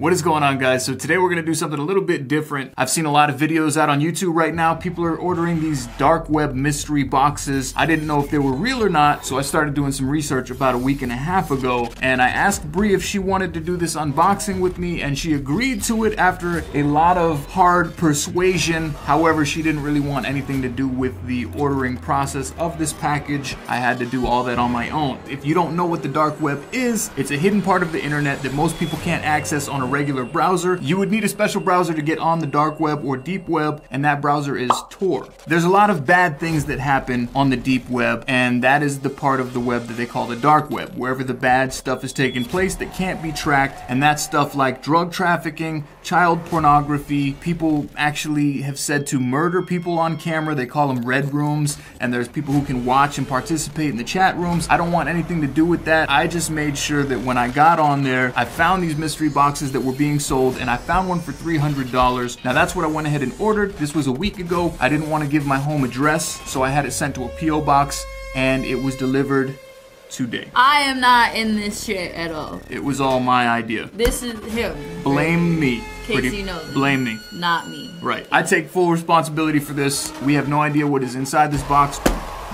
What is going on, guys? So today we're gonna do something a little bit different. I've seen a lot of videos out on YouTube right now. People are ordering these dark web mystery boxes. I didn't know if they were real or not, so I started doing some research about a week and a half ago, and I asked Bree if she wanted to do this unboxing with me, and she agreed to it after a lot of hard persuasion. However, she didn't really want anything to do with the ordering process of this package. I had to do all that on my own. If you don't know what the dark web is, it's a hidden part of the internet that most people can't access on a regular browser. You would need a special browser to get on the dark web or deep web, and that browser is Tor. There's a lot of bad things that happen on the deep web, and that is the part of the web that they call the dark web, wherever the bad stuff is taking place that can't be tracked, and that's stuff like drug trafficking, child pornography. People actually have said to murder people on camera. They call them red rooms, and there's people who can watch and participate in the chat rooms. I don't want anything to do with that. I just made sure that when I got on there, I found these mystery boxes that were being sold, and I found one for $300. Now that's what I went ahead and ordered. This was a week ago. I didn't want to give my home address, so I had it sent to a P.O. box, and it was delivered today. I am not in this shit at all. It was all my idea. This is him. Blame me. Casey knows. Blame me. Not me. Right. I take full responsibility for this. We have no idea what is inside this box.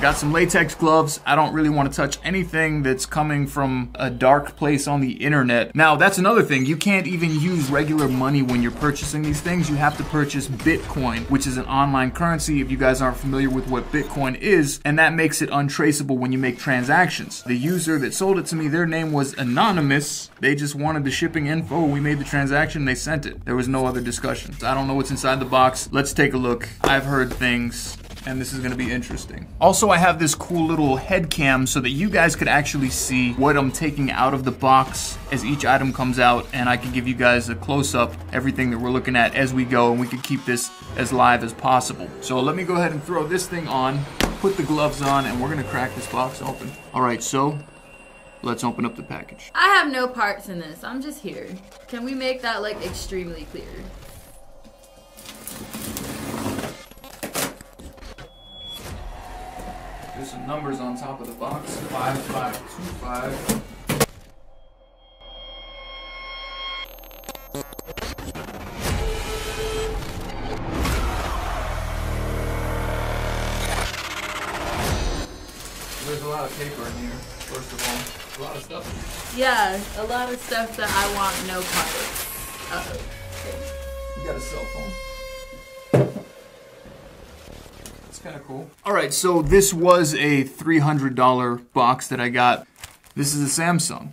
Got some latex gloves. I don't really want to touch anything that's coming from a dark place on the internet. Now, that's another thing. You can't even use regular money when you're purchasing these things. You have to purchase Bitcoin, which is an online currency, if you guys aren't familiar with what Bitcoin is, and that makes it untraceable when you make transactions. The user that sold it to me, their name was anonymous. They just wanted the shipping info. We made the transaction, they sent it. There was no other discussion. I don't know what's inside the box. Let's take a look. I've heard things, and this is gonna be interesting. Also, I have this cool little head cam so that you guys could actually see what I'm taking out of the box as each item comes out, and I can give you guys a close-up, everything that we're looking at as we go, and we can keep this as live as possible. So let me go ahead and throw this thing on, put the gloves on, and we're gonna crack this box open. All right, so let's open up the package. I have no parts in this. I'm just here. Can we make that like extremely clear? There's some numbers on top of the box. 5525. There's a lot of paper in here, first of all. A lot of stuff. Yeah, a lot of stuff that I want no parts. Uh-oh. Okay. You got a cell phone. Kind of cool. All right, so this was a $300 box that I got. This is a Samsung.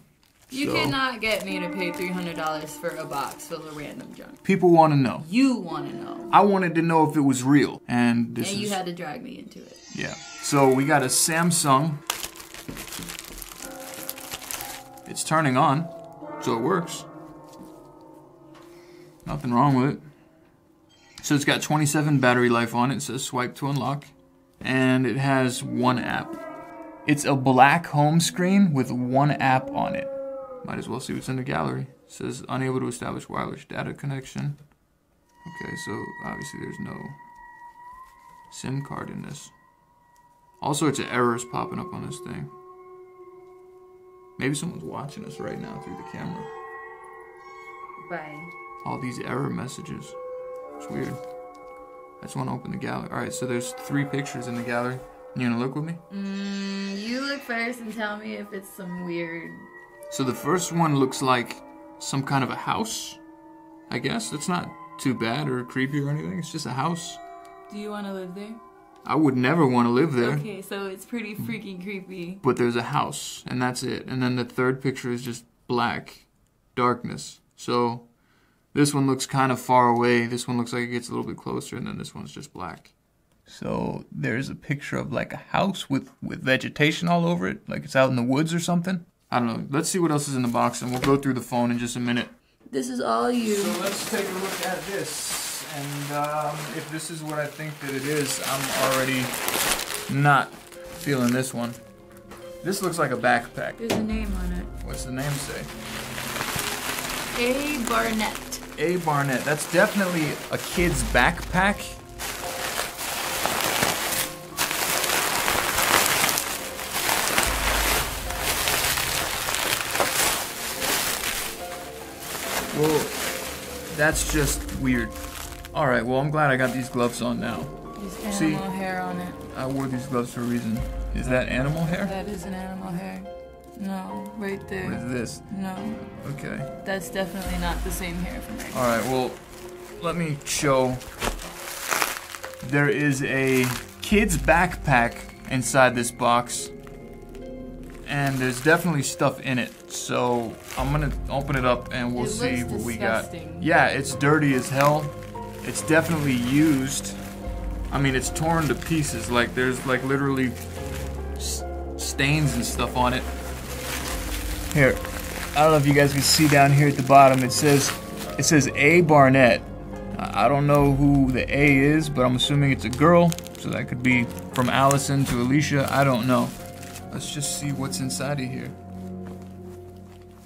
You cannot get me to pay $300 for a box full of random junk. People want to know. You want to know. I wanted to know if it was real, and this and you had to drag me into it. Yeah. So we got a Samsung. It's turning on, so it works. Nothing wrong with it. So it's got 27 battery life on it. It says swipe to unlock. And it has one app. It's a black home screen with one app on it. Might as well see what's in the gallery. It says unable to establish wireless data connection. Okay, so obviously there's no SIM card in this. All sorts of errors popping up on this thing. Maybe someone's watching us right now through the camera. Bye. All these error messages. It's weird. I just want to open the gallery. Alright, so there's 3 pictures in the gallery. You gonna look with me? You look first and tell me if it's some weird... So the first one looks like some kind of a house, I guess. It's not too bad or creepy or anything. It's just a house. Do you want to live there? I would never want to live there. Okay, so it's pretty freaking creepy. But there's a house, and that's it. And then the third picture is just black, darkness. So this one looks kind of far away. This one looks like it gets a little bit closer, and then this one's just black. So there's a picture of like a house with vegetation all over it, like it's out in the woods or something. I don't know. Let's see what else is in the box, and we'll go through the phone in just a minute. This is all you. So let's take a look at this, and if this is what I think that it is, I'm already not feeling this one. This looks like a backpack. There's a name on it. What's the name say? A. Barnett. A. Barnett. That's definitely a kid's backpack. Well, That's just weird. Alright, well, I'm glad I got these gloves on now. There's animal hair on it. I wore these gloves for a reason. Is that animal hair? That is an animal hair. No, right there. What is this? No. Okay. That's definitely not the same hair from right Alright, well, let me show. There is a kid's backpack inside this box. And there's definitely stuff in it. So I'm gonna open it up and we'll see what we got. Yeah, it's dirty as hell. It's definitely used. I mean, it's torn to pieces. Like, there's like literally stains and stuff on it. Here, I don't know if you guys can see down here at the bottom. It says A. Barnett. I don't know who the A is, but I'm assuming it's a girl. So that could be from Allison to Alicia. I don't know. Let's just see what's inside of here.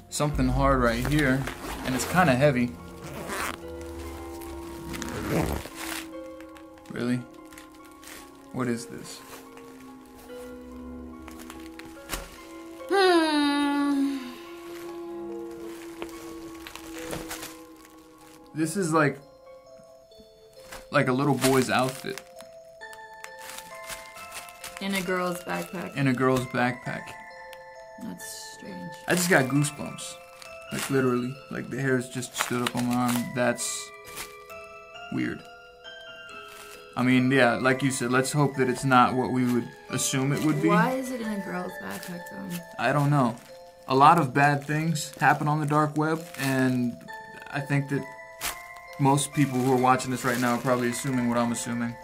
Something hard right here, and it's kind of heavy. Really? What is this? This is like a little boy's outfit. In a girl's backpack. In a girl's backpack. That's strange. I just got goosebumps. Like literally. Like the hairs just stood up on my arm. That's weird. I mean, yeah, like you said, let's hope that it's not what we would assume it would be. Why is it in a girl's backpack though? I don't know. A lot of bad things happen on the dark web, and I think that most people who are watching this right now are probably assuming what I'm assuming.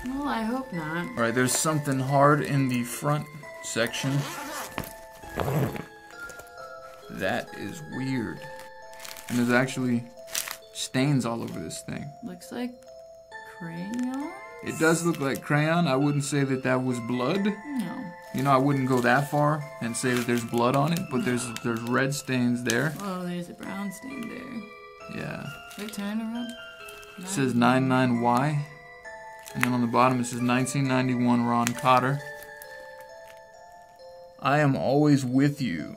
Well, I hope not. Alright, there's something hard in the front section. That is weird. And there's actually stains all over this thing. Looks like crayon? It does look like crayon. I wouldn't say that that was blood. No. You know, I wouldn't go that far and say that there's blood on it, but there's red stains there. Oh, there's a brown stain there. Yeah. Wait, turn around. It says 99Y. And then on the bottom it says 1991 Ron Cotter. I am always with you.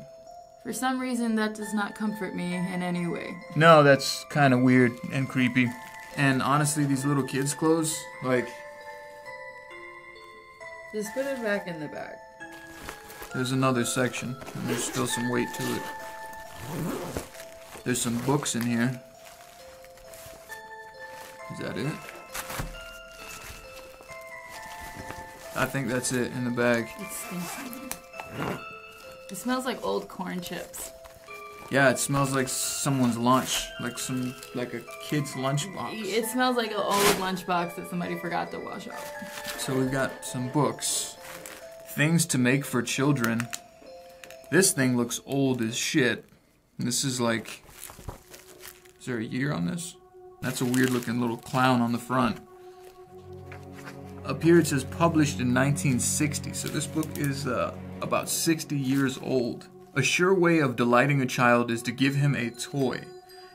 For some reason, that does not comfort me in any way. No, that's kind of weird and creepy. And honestly, these little kids' clothes, like... Just put it back in the bag. There's another section, and there's still some weight to it. There's some books in here. Is that it? I think that's it in the bag. It stinks in here. It smells like old corn chips. Yeah, it smells like someone's lunch, like a kid's lunchbox. It smells like an old lunchbox that somebody forgot to wash out. So we've got some books. Things to make for children. This thing looks old as shit. This is like... Is there a year on this? That's a weird looking little clown on the front. Up here it says published in 1960. So this book is about 60 years old. A sure way of delighting a child is to give him a toy.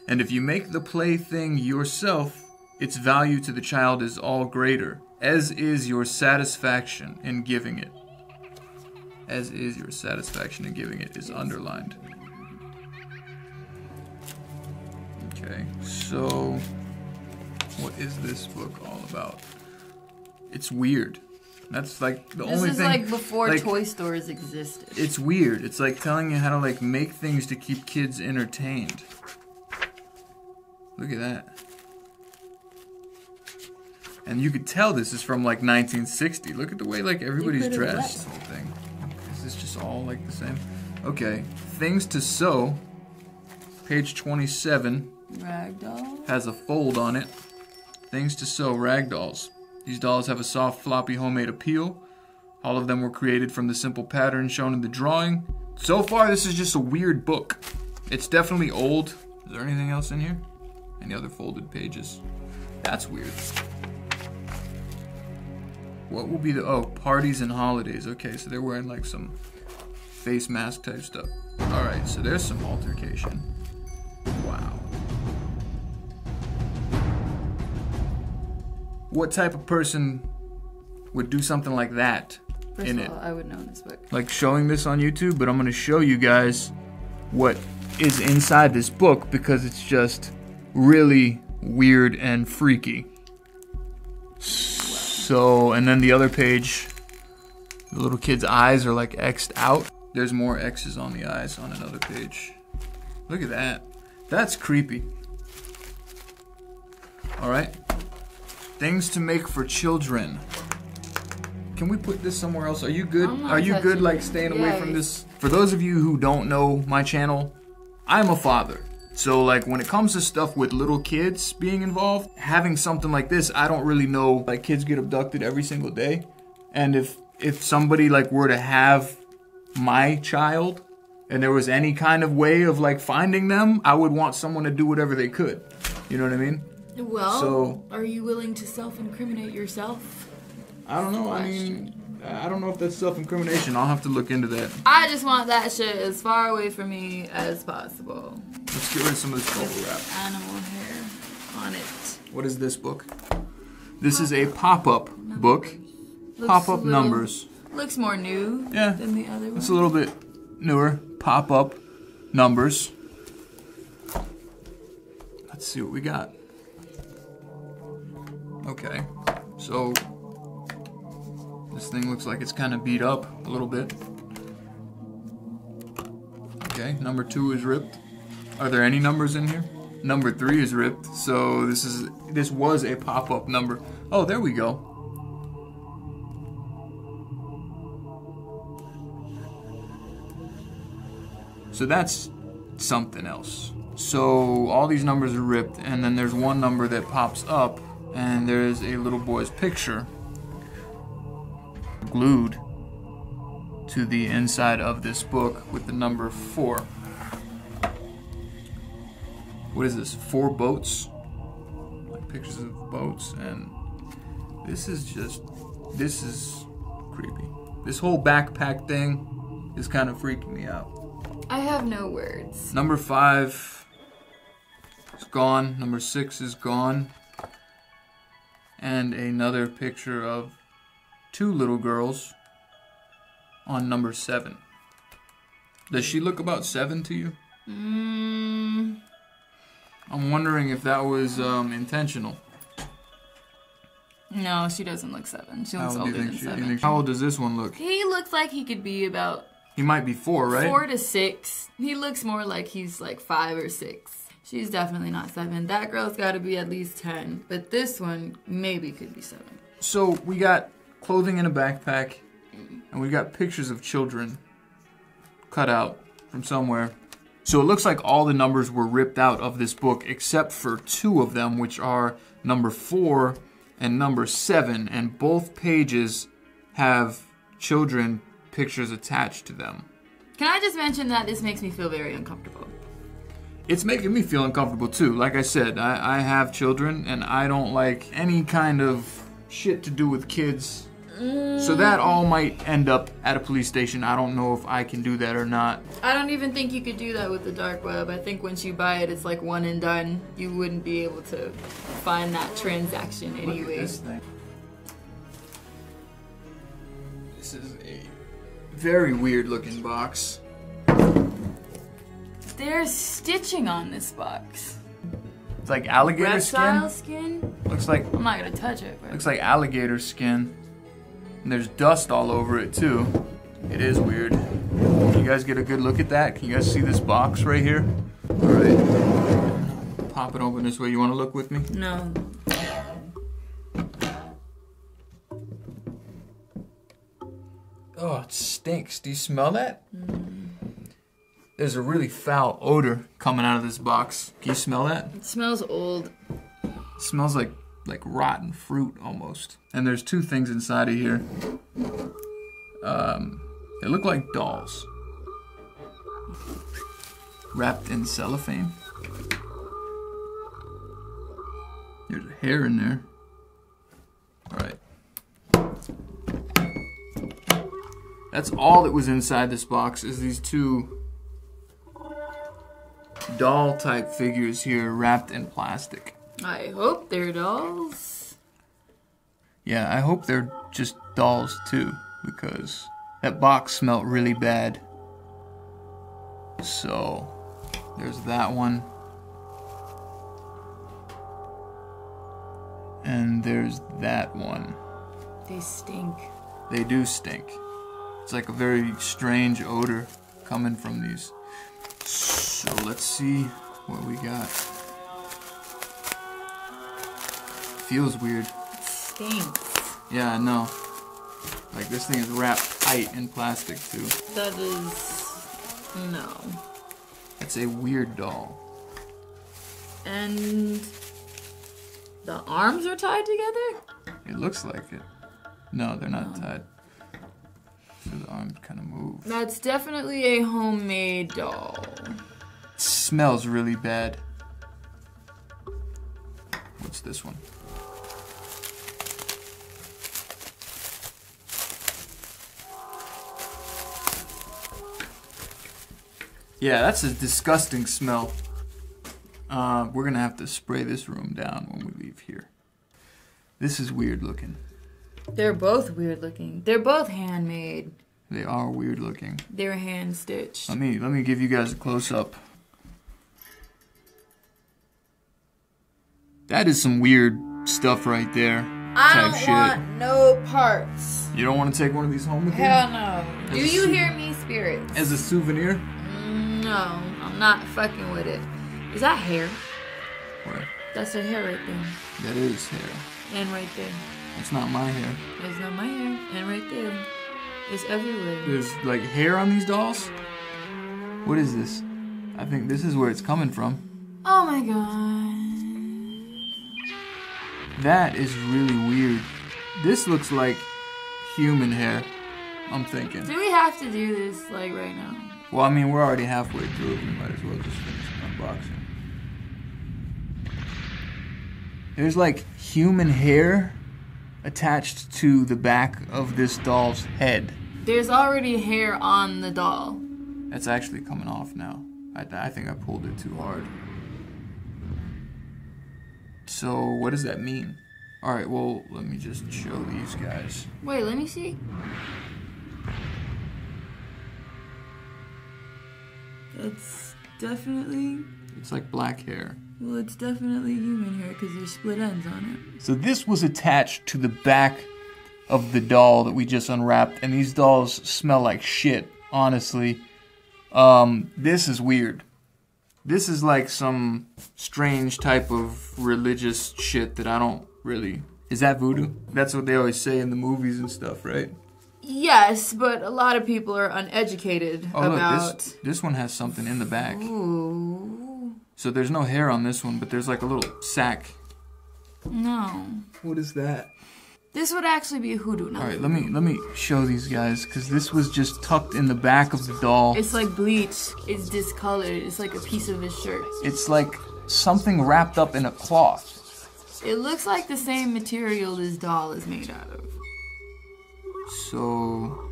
And if you make the plaything yourself, its value to the child is all greater, as is your satisfaction in giving it. As is your satisfaction in giving it is underlined. Okay, so what is this book all about? It's weird. That's like the only thing. This is like before toy stores existed. It's weird. It's like telling you how to like make things to keep kids entertained. Look at that. And you could tell this is from like 1960. Look at the way like everybody's dressed. Whole thing. Is this just all like the same? Okay. Things to sew. Page 27. Ragdoll. Has a fold on it. Things to sew ragdolls. These dolls have a soft, floppy, homemade appeal. All of them were created from the simple pattern shown in the drawing. So far, this is just a weird book. It's definitely old. Is there anything else in here? Any other folded pages? That's weird. What will be the... Oh, parties and holidays. Okay, so they're wearing like some face mask type stuff. Alright, so there's some altercation. Wow. What type of person would do something like that in it? First of all, I would know this book. Like showing this on YouTube, but I'm going to show you guys what is inside this book because it's just really weird and freaky. So, and then the other page, the little kid's eyes are like X'd out. There's more X's on the eyes on another page. Look at that. That's creepy. All right. Things to make for children. Can we put this somewhere else? Are you good? Are you good like staying away from this? For those of you who don't know my channel, I'm a father. So like when it comes to stuff with little kids being involved, having something like this, I don't really know. Like kids get abducted every single day. And if somebody like were to have my child and there was any kind of way of like finding them, I would want someone to do whatever they could. You know what I mean? Well, so, are you willing to self-incriminate yourself? I don't know. I mean, I don't know if that's self-incrimination. I'll have to look into that. I just want that shit as far away from me as possible. Let's get rid of some of this bubble wrap. Animal hair on it. What is this book? This is a pop-up book. Pop-up numbers. Looks more new than the other one. It's a little bit newer. Pop-up numbers. Let's see what we got. Okay, so this thing looks like it's kind of beat up a little bit. Okay, number 2 is ripped. Are there any numbers in here? Number 3 is ripped. So this was a pop-up number. Oh, there we go. So that's something else. So all these numbers are ripped, and then there's one number that pops up, and there's a little boy's picture glued to the inside of this book with the number 4. What is this? 4 boats? Like pictures of boats, and this is creepy. This whole backpack thing is kind of freaking me out. I have no words. Number 5 is gone. Number 6 is gone. And another picture of 2 little girls on number 7. Does she look about 7 to you? I'm wondering if that was intentional. No, she doesn't look 7. She looks older than 7. How old does this one look? He looks like he could be about... He might be 4, right? 4 to 6. He looks more like he's like 5 or 6. She's definitely not 7. That girl's got to be at least 10. But this one maybe could be 7. So we got clothing in a backpack, and we got pictures of children cut out from somewhere. So it looks like all the numbers were ripped out of this book except for 2 of them, which are number 4 and number 7. And both pages have children pictures attached to them. Can I just mention that this makes me feel very uncomfortable? It's making me feel uncomfortable too. Like I said, I have children and I don't like any kind of shit to do with kids. So that all might end up at a police station. I don't know if I can do that or not. I don't even think you could do that with the dark web. I think once you buy it, it's like one and done. You wouldn't be able to find that transaction anyway. Look at this thing. This is a very weird looking box. There's stitching on this box. It's like alligator Reptile skin. skin? Looks like... I'm not gonna touch it. But... Looks like alligator skin. And there's dust all over it too. It is weird. Can you guys get a good look at that? Can you guys see this box right here? Alright. Pop it open this way. You want to look with me? No. Oh, it stinks. Do you smell that? There's a really foul odor coming out of this box. Can you smell that? It smells old. It smells like rotten fruit almost. And there's 2 things inside of here. They look like dolls. Wrapped in cellophane. There's a hair in there. Alright. That's all that was inside this box is these 2 doll type figures here wrapped in plastic. I hope they're dolls. Yeah, I hope they're just dolls too, because that box smelled really bad. So, there's that one. And there's that one. They stink. They do stink. It's like a very strange odor coming from these. So let's see what we got. Feels weird. It stinks. Yeah, I know. Like this thing is wrapped tight in plastic too. That is... no. It's a weird doll. And... the arms are tied together? It looks like it. No, they're not tied. So the arms kind of move. That's definitely a homemade doll. It smells really bad. What's this one? Yeah, that's a disgusting smell. We're gonna have to spray this room down when we leave here. This is weird looking. They're both weird looking. They're both handmade. They are weird looking. They're hand stitched. Let me give you guys a close up. That is some weird stuff right there. I don't want no parts. You don't want to take one of these home with you? Hell no. Do you hear me, spirits? As a souvenir? No, I'm not fucking with it. Is that hair? Where? That's her hair right there. That is hair. And right there. That's not my hair. It's not my hair. And right there. It's everywhere. There's like hair on these dolls? What is this? I think this is where it's coming from. Oh my god. That is really weird. This looks like human hair, I'm thinking. Do we have to do this like right now? Well, I mean, we're already halfway through. We might as well just finish unboxing. There's like human hair attached to the back of this doll's head. There's already hair on the doll. That's actually coming off now. I think I pulled it too hard. So, what does that mean? Alright, well, let me just show these guys. Wait, let me see. It's definitely... It's like black hair. Well, it's definitely human hair because there's split ends on it. So this was attached to the back of the doll that we just unwrapped, and these dolls smell like shit, honestly. This is weird. This is like some strange type of religious shit that I don't really... Is that voodoo? That's what they always say in the movies and stuff, right? Yes, but a lot of people are uneducated about... Look, this one has something in the back. Ooh. So there's no hair on this one, but there's like a little sack. No. What is that? This would actually be a hoodoo. All right, let me show these guys, because this was just tucked in the back of the doll. It's like bleach. It's discolored. It's like a piece of his shirt. It's like something wrapped up in a cloth. It looks like the same material this doll is made out of. So...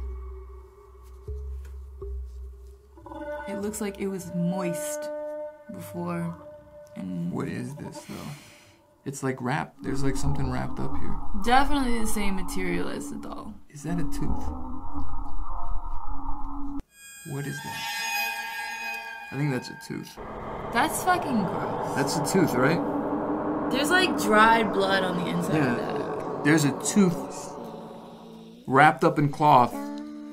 It looks like it was moist before. And what is this, though? It's like wrapped. There's like something wrapped up here. Definitely the same material as the doll. Is that a tooth? What is that? I think that's a tooth. That's fucking gross. That's a tooth, right? There's like dried blood on the inside of that. There's a tooth wrapped up in cloth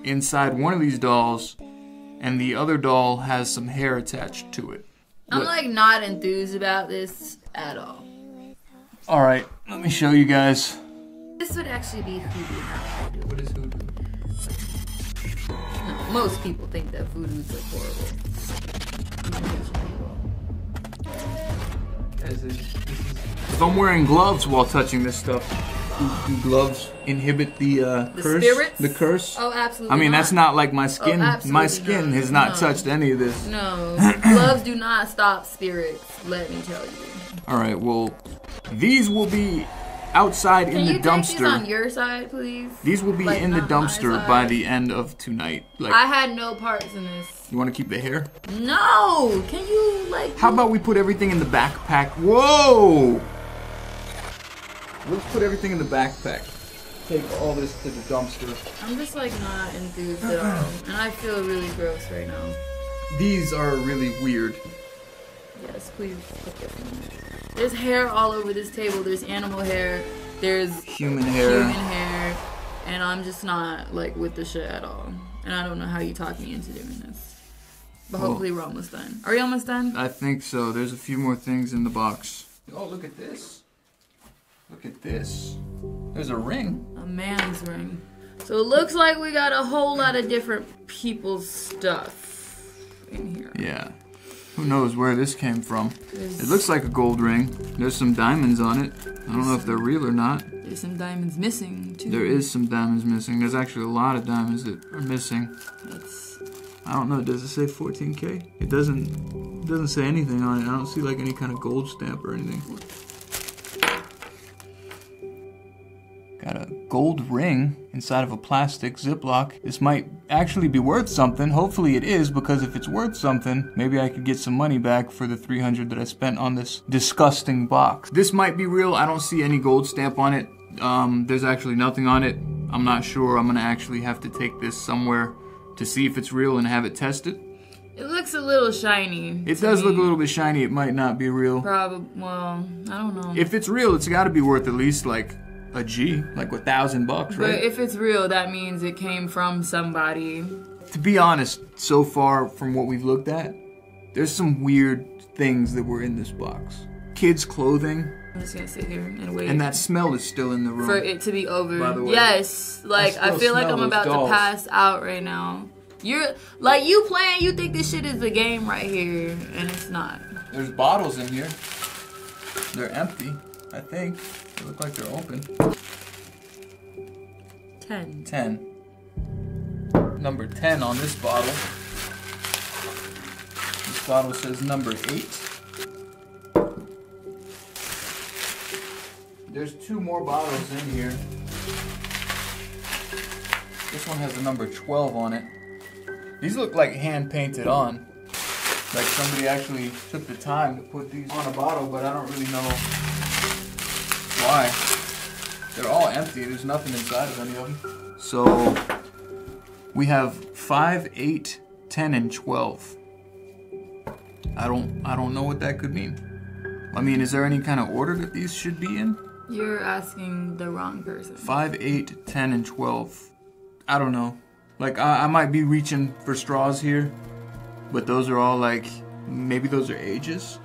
inside one of these dolls, and the other doll has some hair attached to it. I'm like not enthused about this at all. Alright, let me show you guys. This would actually be hoodoo. What is hoodoo? No, most people think that voodoo's like horrible. If I'm wearing gloves while touching this stuff, do gloves inhibit the curse? Spirits? The curse? Oh, absolutely. I mean, not. that's not like my skin. My absolutely skin not. has not No. touched any of this. No, gloves do not stop spirits. Let me tell you. All right, well, these will be outside in the dumpster. Can you take these on your side, please? These will be Like, in the not my dumpster side? by the end of tonight. Like, I had no parts in this. you want to keep the hair? No! Can you, like... How about we put everything in the backpack? Whoa! Let's put everything in the backpack. Take all this to the dumpster. I'm just, like, not enthused at all. And I feel really gross right now. These are really weird. Yes, please put this in. There's hair all over this table. There's animal hair. There's human hair. And I'm just not like with the shit at all. And I don't know how you talk me into doing this. But hopefully we're almost done. Are we almost done? I think so. There's a few more things in the box. Oh, look at this. Look at this. There's a ring. A man's ring. So it looks like we got a whole lot of different people's stuff in here. Yeah. Who knows where this came from? It looks like a gold ring. There's some diamonds on it. I don't know if they're real or not. There's some diamonds missing, too. There is some diamonds missing. There's actually a lot of diamonds that are missing. I don't know. Does it say 14K? It doesn't say anything on it. I don't see like any kind of gold stamp or anything. Got a gold ring inside of a plastic Ziploc. This might actually be worth something. Hopefully it is, because if it's worth something, maybe I could get some money back for the $300 that I spent on this disgusting box. This might be real. I don't see any gold stamp on it. There's actually nothing on it. I'm not sure. I'm gonna actually have to take this somewhere to see if it's real and have it tested. It looks a little shiny. It does look a little bit shiny. It might not be real. Well, I don't know. If it's real, it's gotta be worth at least like a G, like $1,000, right? But if it's real, that means it came from somebody. To be honest, so far from what we've looked at, there's some weird things that were in this box. Kids' clothing. I'm just gonna sit here and wait. And that smell is still in the room. For it to be over. By the way. Yes. Like, I feel like I'm about to pass out right now. You're, like, you playing, you think this shit is a game right here, and it's not. There's bottles in here. They're empty, I think. They look like they're open. 10. Number 10 on this bottle. This bottle says number 8. There's 2 more bottles in here. This one has the number 12 on it. These look like hand painted on. Like somebody actually took the time to put these on a bottle, but I don't really know why. They're all empty. There's nothing inside of any of them. So we have 5, 8, 10, and 12. I don't know what that could mean. I mean, is there any kind of order that these should be in? You're asking the wrong person. 5, 8, 10, and 12. I don't know. Like, I might be reaching for straws here, but those are all like, maybe those are ages?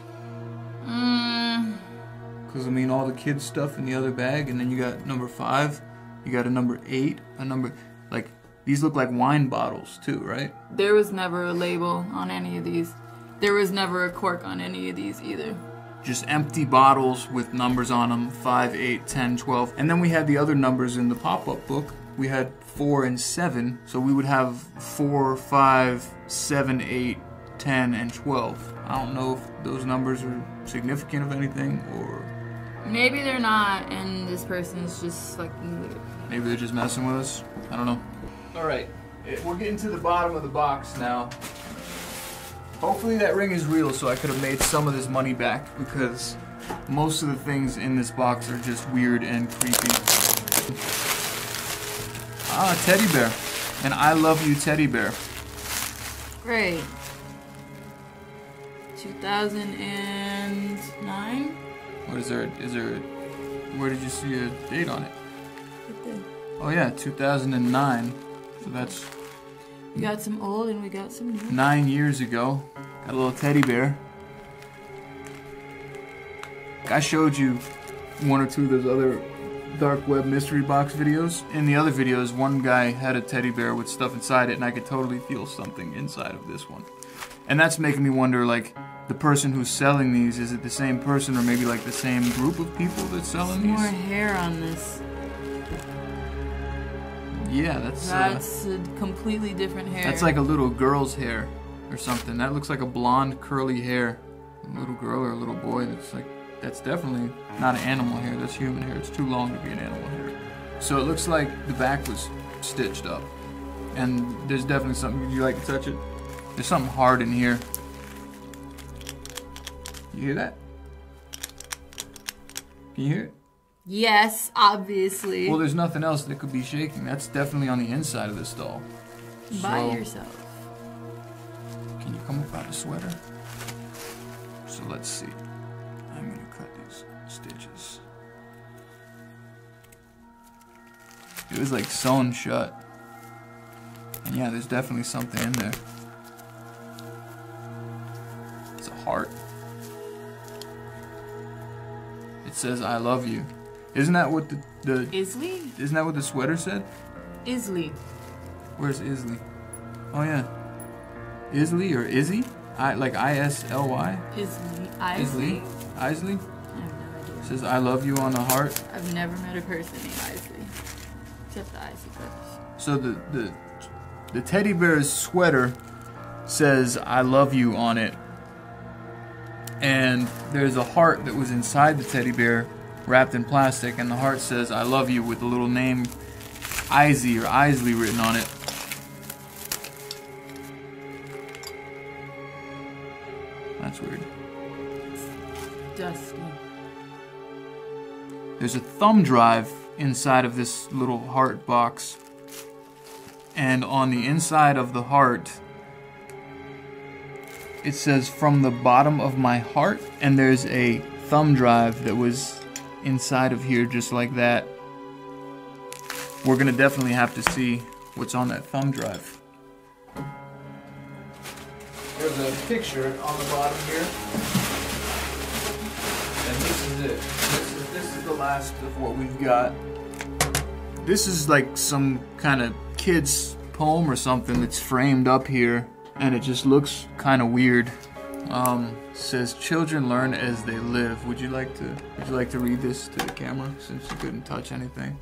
Because, I mean, all the kids' stuff in the other bag, and then you got number 5, you got a number 8, a number, like, these look like wine bottles too, right? There was never a label on any of these. There was never a cork on any of these either. Just empty bottles with numbers on them, 5, 8, 10, 12. And then we had the other numbers in the pop-up book. We had 4 and 7, so we would have 4, 5, 7, 8, 10, and 12. I don't know if those numbers are significant of anything, or... Maybe they're not, and this person's just fucking weird. Maybe they're just messing with us. I don't know. Alright, we're getting to the bottom of the box now. Hopefully that ring is real, so I could have made some of this money back, because most of the things in this box are just weird and creepy. Ah, teddy bear. And I love you, teddy bear. Great. 2009? What is there, where did you see a date on it? Oh yeah, 2009. So that's... We got some old and we got some new. 9 years ago. Got a little teddy bear. I showed you 1 or 2 of those other dark web mystery box videos. In the other videos, one guy had a teddy bear with stuff inside it, and I could totally feel something inside of this one. And that's making me wonder, like, the person who's selling these, is it the same person or maybe like the same group of people that's selling these? More hair on this. Yeah, that's a completely different hair. That's like a little girl's hair or something. That looks like a blonde curly hair. A little girl or a little boy. That's definitely not an animal hair. That's human hair. It's too long to be an animal hair. So it looks like the back was stitched up. And there's definitely something. Would you like to touch it? There's something hard in here. You hear that? Can you hear it? Yes, obviously. Well, there's nothing else that could be shaking. That's definitely on the inside of this doll. By yourself. Can you come up out of the sweater? So let's see. I'm gonna cut these stitches. It was like sewn shut. And yeah, there's definitely something in there. It's a heart. It says I love you. Isn't that what the Isley? Isn't that what the sweater said? Isley. Where's Isley? Oh yeah. Isley or Izzy? Like I-S-L-Y? Isley. Isley? Isley? I have no idea. It says I love you on a heart. I've never met a person named Isley. Except the Isley brothers. So the teddy bear's sweater says I love you on it. And there's a heart that was inside the teddy bear wrapped in plastic, and the heart says I love you with the little name Izzy or Isley written on it. That's weird. Dusty. There's a thumb drive inside of this little heart box. And on the inside of the heart, it says from the bottom of my heart. And there's a thumb drive that was inside of here just like that. We're gonna definitely have to see what's on that thumb drive. There's a picture on the bottom here. And this is it. This is the last of what we've got. This is like some kind of kid's poem or something that's framed up here, and it just looks kind of weird. Says children learn as they live. Would you like to read this to the camera since you couldn't touch anything?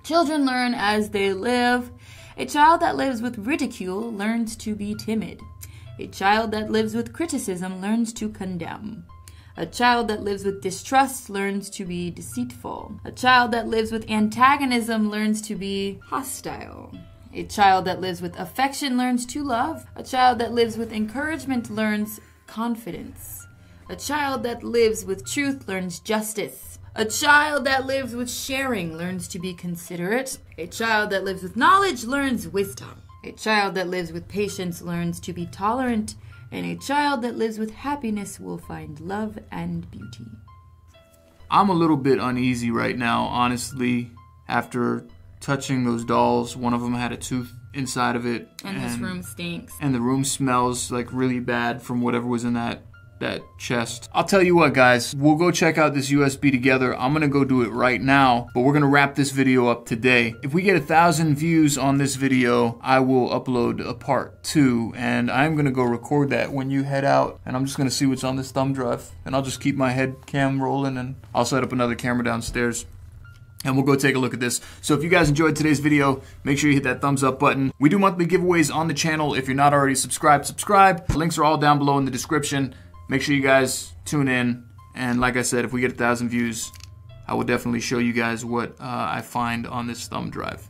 Children learn as they live. A child that lives with ridicule learns to be timid. A child that lives with criticism learns to condemn. A child that lives with distrust learns to be deceitful. A child that lives with antagonism learns to be hostile. A child that lives with affection learns to love. A child that lives with encouragement learns confidence. A child that lives with truth learns justice. A child that lives with sharing learns to be considerate. A child that lives with knowledge learns wisdom. A child that lives with patience learns to be tolerant. And a child that lives with happiness will find love and beauty. I'm a little bit uneasy right now, honestly, after touching those dolls. One of them had a tooth inside of it. And this room stinks. And the room smells like really bad from whatever was in that chest. I'll tell you what, guys, we'll go check out this USB together. I'm gonna go do it right now, but we're gonna wrap this video up today. If we get 1,000 views on this video, I will upload a part 2, and I'm gonna go record that when you head out, and I'm just gonna see what's on this thumb drive, and I'll just keep my head cam rolling, and I'll set up another camera downstairs. And we'll go take a look at this. So if you guys enjoyed today's video, make sure you hit that thumbs up button. We do monthly giveaways on the channel. If you're not already subscribed, subscribe. The links are all down below in the description. Make sure you guys tune in. And like I said, if we get 1,000 views, I will definitely show you guys what I find on this thumb drive.